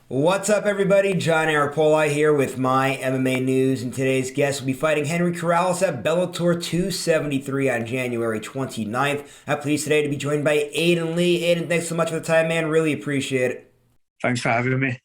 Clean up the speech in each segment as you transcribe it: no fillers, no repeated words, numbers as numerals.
What's up, everybody? John Arapoli here with my MMA News, and today's guest will be fighting Henry Corrales at Bellator 273 on January 29th. I'm pleased today to be joined by Aiden Lee. Aiden, thanks so much for the time, man. Really appreciate it. Thanks for having me.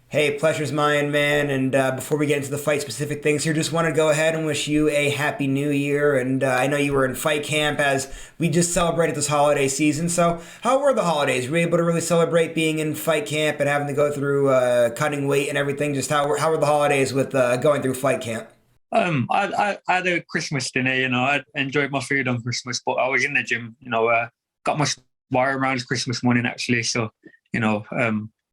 Hey, pleasure's mine, man. And before we get into the fight-specific things here, just want to go ahead and wish you a happy new year. And I know you were in fight camp as we just celebrated this holiday season. So how were the holidays? Were you able to really celebrate being in fight camp and having to go through cutting weight and everything? Just how were the holidays with going through fight camp? I had a Christmas dinner. I enjoyed my food on Christmas, but I was in the gym. Got my wire around Christmas morning actually. So,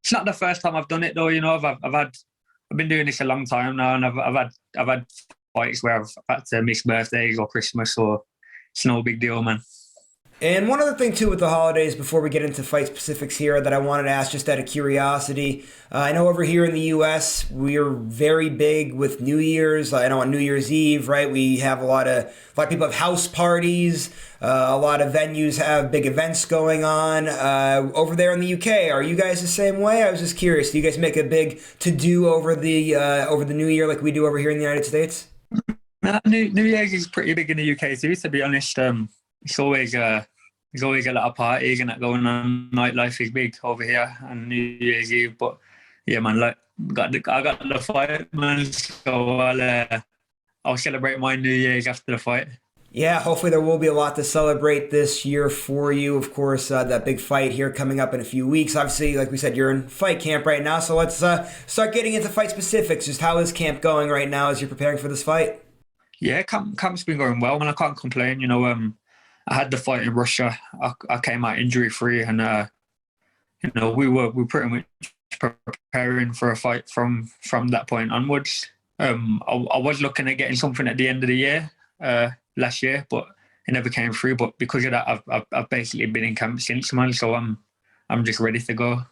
it's not the first time I've done it though. I've been doing this a long time now, and I've had fights where I've had to miss birthdays or Christmas, so it's no big deal, man. And one other thing too with the holidays, before we get into fight specifics here, that I wanted to ask just out of curiosity. I know over here in the U.S. we're very big with New Year's. I know on New Year's Eve, right? We have a lot of people have house parties. A lot of venues have big events going on. Over there in the UK, are you guys the same way? I was just curious. Do you guys make a big to do over the New Year like we do over here in the United States? New Year's is pretty big in the UK too. To be honest, it's always there's always a lot of parties and that going on. Nightlife is big over here on New Year's Eve. But yeah, man, like I got the fight, man. So I'll celebrate my New Year's after the fight. Yeah, hopefully there will be a lot to celebrate this year for you. Of course, that big fight here coming up in a few weeks. Obviously, like we said, you're in fight camp right now. So let's start getting into fight specifics. Just how is camp going right now as you're preparing for this fight? Yeah, camp's been going well, man. I can't complain. I had the fight in Russia. I came out injury free, and we pretty much preparing for a fight from that point onwards. I was looking at getting something at the end of the year last year, but it never came through. But because of that, I've basically been in camp since, man. So I'm just ready to go.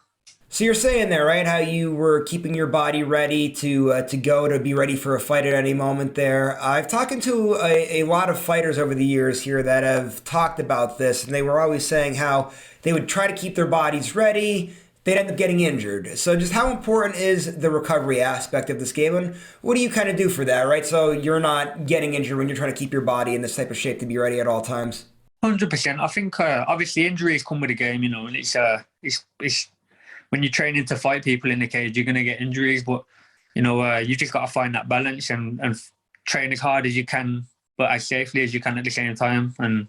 So you're saying there, right, how you were keeping your body ready to go to be ready for a fight at any moment there. I've talked to a lot of fighters over the years here that have talked about this, and they were always saying how they would try to keep their bodies ready. They'd end up getting injured. So just how important is the recovery aspect of this game, and what do you kind of do for that, right? So you're not getting injured when you're trying to keep your body in this type of shape to be ready at all times. 100%. I think obviously injuries come with the game, and it's when you're training to fight people in the cage, you're going to get injuries, but you just got to find that balance and train as hard as you can, but as safely as you can at the same time. And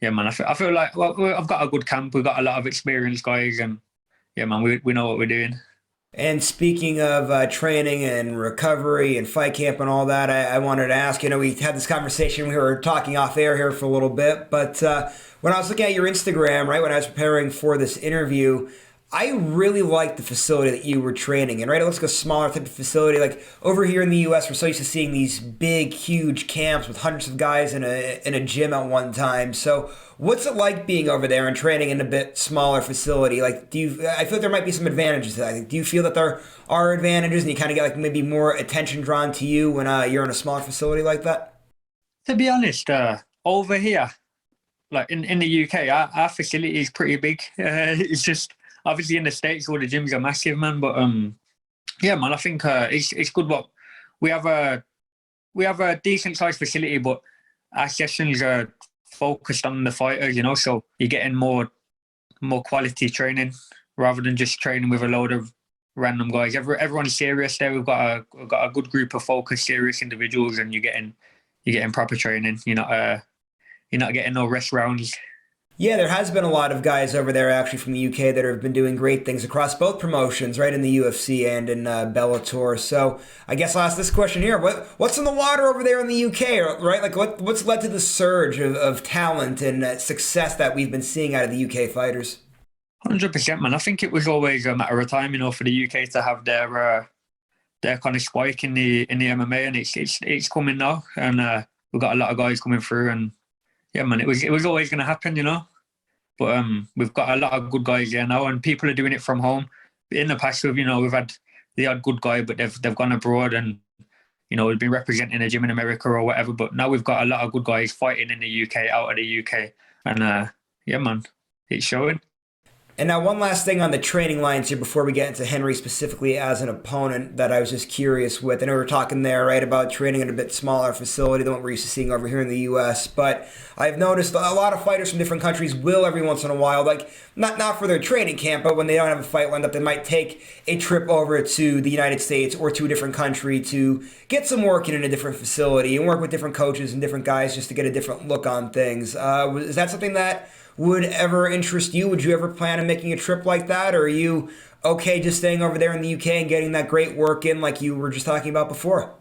yeah, man, I feel like I've got a good camp. We've got a lot of experienced guys, and yeah, man, we know what we're doing. And speaking of training and recovery and fight camp and all that, I wanted to ask, we had this conversation, we were talking off air here for a little bit, but when I was looking at your Instagram, right, when I was preparing for this interview, I really liked the facility that you were training in, right? It looks like a smaller type of facility. Like over here in the U.S., we're so used to seeing these big, huge camps with hundreds of guys in a gym at one time. So what's it like being over there and training in a bit smaller facility? Like, I feel like there might be some advantages to that. Like, do you feel that there are advantages and you kind of get like maybe more attention drawn to you when you're in a smaller facility like that? To be honest, over here, like in the UK, our facility is pretty big. It's just obviously in the States, all the gyms are massive, man. But yeah, man, I think it's good. What we have a decent sized facility, but our sessions are focused on the fighters, So you're getting more quality training rather than just training with a load of random guys. Everyone's serious there. We've got a good group of focused, serious individuals, and you're getting proper training. You're not getting no rest rounds. Yeah, there has been a lot of guys over there actually from the UK that have been doing great things across both promotions, right, in the UFC and in Bellator. So I guess I'll ask this question here. What's in the water over there in the UK, right? Like what's led to the surge of talent and success that we've been seeing out of the UK fighters? 100%, man. I think it was always a matter of time, for the UK to have their kind of spike in the MMA, and it's coming now, and we've got a lot of guys coming through, and yeah, man, it was always going to happen, But we've got a lot of good guys here now, and people are doing it from home. In the past, we've had the odd good guy, but they've gone abroad and we've been representing a gym in America or whatever. But now we've got a lot of good guys fighting in the UK, out of the UK, and yeah, man, it's showing. And now one last thing on the training lines here before we get into Henry specifically as an opponent that I was just curious with. I know we were talking there, right, about training in a bit smaller facility than what we're used to seeing over here in the U.S., but I've noticed a lot of fighters from different countries will every once in a while, like not for their training camp, but when they don't have a fight lined up, they might take a trip over to the United States or to a different country to get some work in a different facility and work with different coaches and different guys just to get a different look on things. Is that something that would ever interest you? Would you ever plan on making a trip like that? Or are you okay just staying over there in the UK and getting that great work in like you were just talking about before?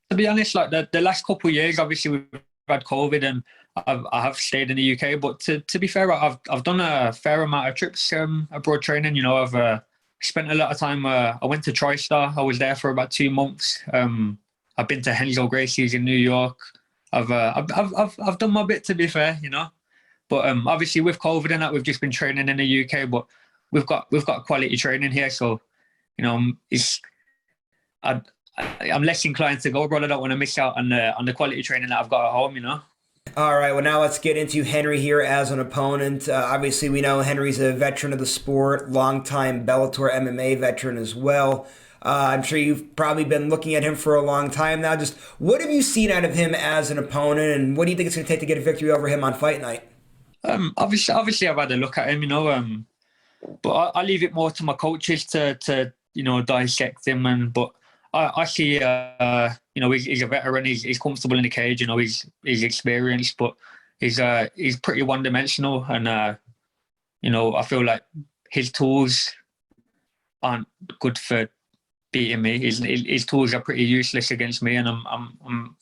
To be honest, like the last couple of years, obviously we've had COVID and I have stayed in the UK. But to be fair, I've done a fair amount of trips abroad training. You know, I've spent a lot of time. I went to TriStar. I was there for about 2 months. I've been to Hensel Gracie's in New York. I've done my bit, to be fair, you know. But obviously with COVID and that, we've just been training in the UK. But we've got quality training here, so you know, I'm less inclined to go abroad. I don't want to miss out on the quality training that I've got at home, you know. All right, well, now let's get into Henry here as an opponent. Obviously, we know Henry's a veteran of the sport, longtime Bellator MMA veteran as well. I'm sure you've probably been looking at him for a long time now. Just what have you seen out of him as an opponent, and what do you think it's going to take to get a victory over him on fight night? Obviously, I've had a look at him, you know, but I leave it more to my coaches to you know, dissect him. But I see, you know, he's a veteran. He's comfortable in the cage. You know, he's experienced, but he's pretty one-dimensional. And you know, I feel like his tools aren't good for beating me. His tools are pretty useless against me, and I'm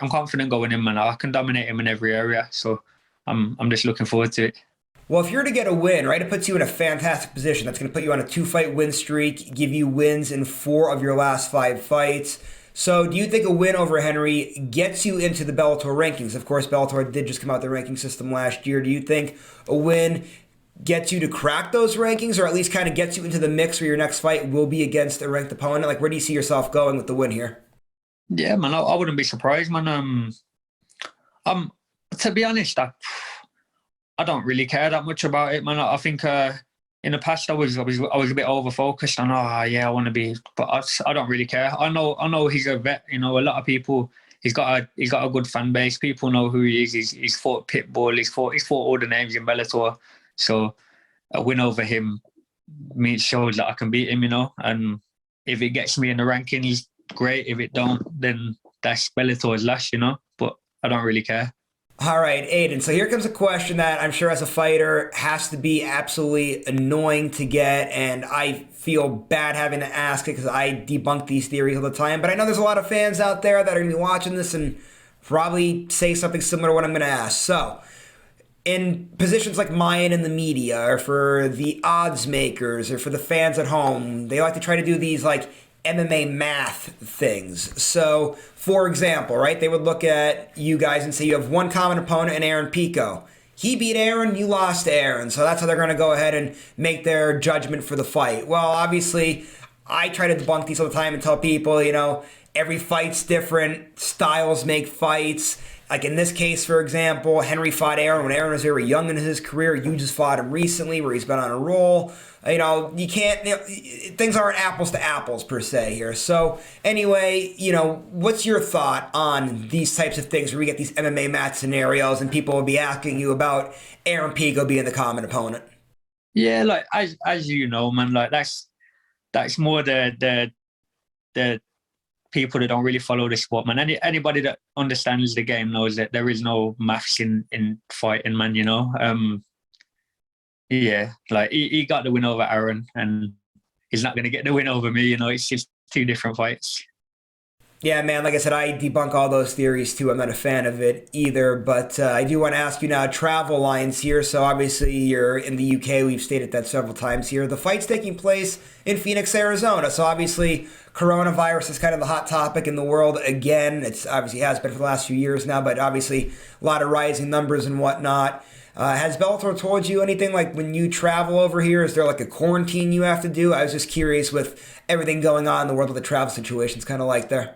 confident going in, man. I can dominate him in every area. So I'm just looking forward to it. Well, if you're to get a win, right, it puts you in a fantastic position. That's going to put you on a 2-fight win streak, give you wins in 4 of your last 5 fights. So do you think a win over Henry gets you into the Bellator rankings? Of course, Bellator did just come out with the ranking system last year. Do you think a win gets you to crack those rankings, or at least kind of gets you into the mix where your next fight will be against a ranked opponent? Like, where do you see yourself going with the win here? Yeah, man, I wouldn't be surprised, man. To be honest, I don't really care that much about it, man. I think in the past I was a bit over focused on I want to be, but I don't really care. I know he's a vet. You know, a lot of people. He's got a good fan base. People know who he is. He's fought Pitbull. He's fought all the names in Bellator. So a win over him shows that I can beat him. You know, and if it gets me in the rankings, great. If it don't, then that's Bellator's last. You know, but I don't really care. All right, Aiden, so here comes a question that I'm sure as a fighter has to be absolutely annoying to get, and I feel bad having to ask it because I debunk these theories all the time, but I know there's a lot of fans out there that are going to be watching this and probably say something similar to what I'm going to ask. So, in positions like mine in the media, or for the odds makers, or for the fans at home, they like to try to do these like MMA math things. So, for example, right, they would look at you guys and say you have one common opponent in Aaron Pico. He beat Aaron, you lost to Aaron. So that's how they're going to go ahead and make their judgment for the fight. Well, obviously, I try to debunk these all the time and tell people, you know, every fight's different. Styles make fights. Like in this case, for example, Henry fought Aaron when Aaron was very young in his career. You just fought him recently where he's been on a roll. You know, you can't, you know, things aren't apples to apples per se here. So anyway, you know, what's your thought on these types of things where we get these MMA math scenarios and people will be asking you about Aaron Pico being the common opponent? Yeah, like as you know, man, like that's more the people that don't really follow the sport, man. Anybody that understands the game knows that there is no maths in fighting, man. You know, yeah, like he got the win over Aaron, and he's not going to get the win over me. You know, it's just 2 different fights. Yeah, man, like I said, I debunk all those theories too. I'm not a fan of it either, but I do want to ask you now, travel lines here. So obviously you're in the UK. We've stated that several times here. The fight's taking place in Phoenix, Arizona. So obviously coronavirus is kind of the hot topic in the world again. It's obviously has been for the last few years now, but obviously a lot of rising numbers and whatnot. Has Bellator told you anything like when you travel over here? Is there like a quarantine you have to do? I was just curious with everything going on in the world with the travel situation's kind of like there.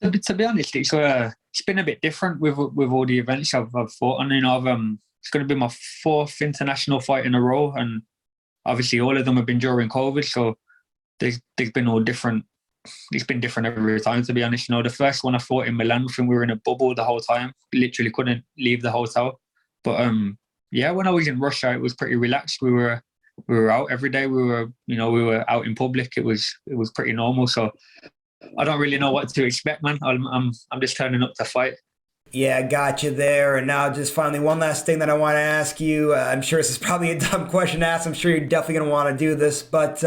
To be honest, it's been a bit different with all the events I've fought on. You know, it's going to be my 4th international fight in a row, and obviously all of them have been during COVID, so there's been all different. It's been different every time, to be honest. The first one I fought in Milan, I think we were in a bubble the whole time. Literally couldn't leave the hotel. But yeah, when I was in Russia, it was pretty relaxed. We were out every day. We were out in public. It was pretty normal. So I don't really know what to expect, man. I'm just turning up to fight. Yeah, got you there. And now just finally, one last thing that I want to ask you. I'm sure this is probably a dumb question to ask. I'm sure you're definitely going to want to do this. But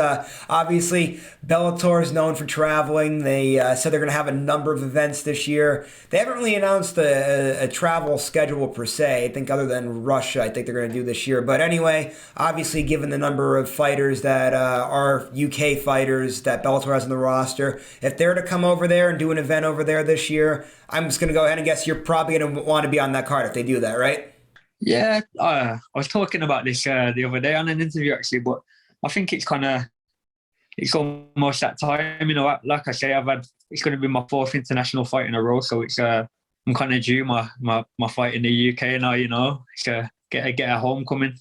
obviously, Bellator is known for traveling. They said they're going to have a number of events this year. They haven't really announced a travel schedule per se. I think other than Russia, I think they're going to do this year. But anyway, obviously, given the number of fighters that are UK fighters that Bellator has on the roster, if they're to come over there and do an event over there this year, I'm just going to go ahead and guess you're probably going to want to be on that card if they do that, right? Yeah, I was talking about this the other day on an interview, actually, but I think it's almost that time. Like I say, it's going to be my 4th international fight in a row, so it's I'm kind of due my fight in the UK now. It's get a homecoming.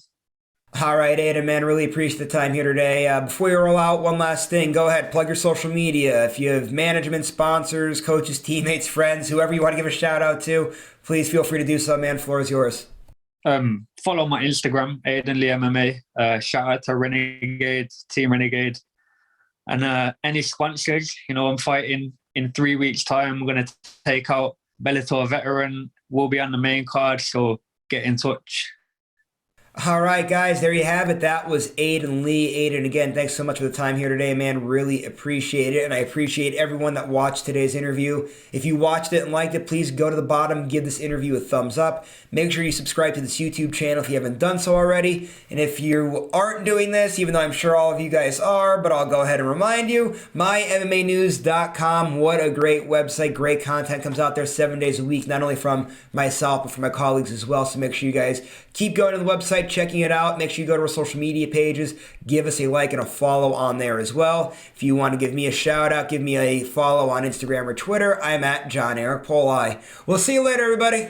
All right, Aiden, man, really appreciate the time here today. Before you roll out, one last thing. Go ahead, plug your social media. If you have management, sponsors, coaches, teammates, friends, whoever you want to give a shout out to, please feel free to do so, man. Floor is yours. Follow my Instagram, Aiden Lee MMA. Shout out to Renegade, Team Renegade. And any sponsors, I'm fighting in 3 weeks' time. I'm going to take out Bellator veteran. We'll be on the main card, so get in touch. All right, guys, there you have it. That was Aiden Lee. Aiden, again, thanks so much for the time here today, man. Really appreciate it, and I appreciate everyone that watched today's interview. If you watched it and liked it, please go to the bottom, give this interview a thumbs up. Make sure you subscribe to this YouTube channel if you haven't done so already. And if you aren't doing this, even though I'm sure all of you guys are, but I'll go ahead and remind you, MyMMANews.com. What a great website. Great content comes out there 7 days a week, not only from myself, but from my colleagues as well. So make sure you guys keep going to the website, checking it out. Make sure you go to our social media pages. Give us a like and a follow on there as well. If you want to give me a shout out, give me a follow on Instagram or Twitter. I'm at John Eric Poli. We'll see you later, everybody.